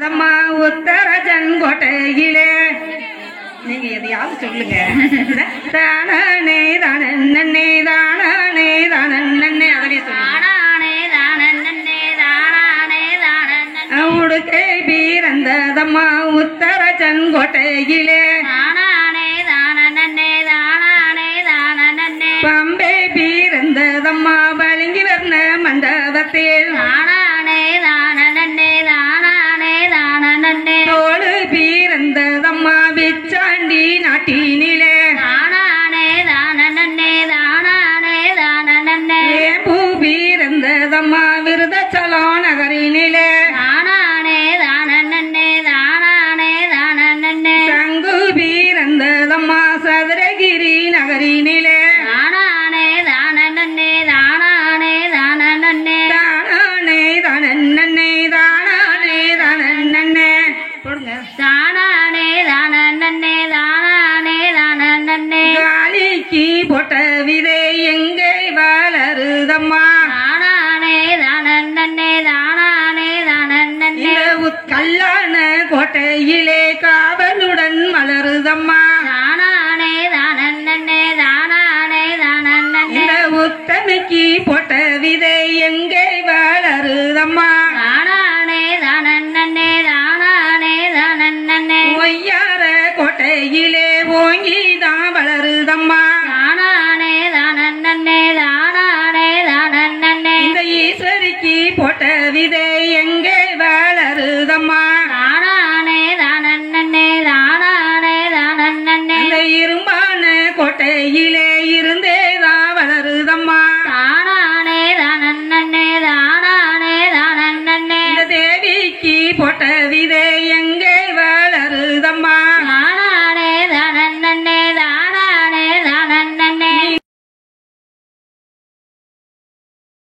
அதம்மா உத்தரஜன் கோட்டையிலே நீங்க எதையாவது சொல்லுங்க. தானே தானே தானே தானே அதனே உடுக்கை பீரந்ததம்மா உத்தரஜன் கோட்டையிலே பம்பை பீரந்ததம்மா வழங்கி வர்ண மண்டபத்தில் தோடு பீரந்ததம்மா விச்சாண்டி நாட்டினிலே பூ பீரந்ததம்மா விருதச்சலோ நகரினிலே சங்கு பீரந்ததம்மா சதுரகிரி நகரினிலே காலிக்கு போட்ட விதை எங்கே வளருதம்மா கல்லான கோட்டையிலே காவலுடன் மலருதம்மா உத்தமைக்கு போட்ட விதை எங்கே வளருதம்மா ஒய்யார கோட்டையிலே ஓங்கிதான் வளருதம்மா இந்த ஈஸ்வரிக்கு போட்ட விதை எங்கே வளருதம்மா இந்த இரும்பான கோட்டையிலே இருந்தேதான் வளருதம்மா இந்த தேவிக்கு போட்ட விதை எங்க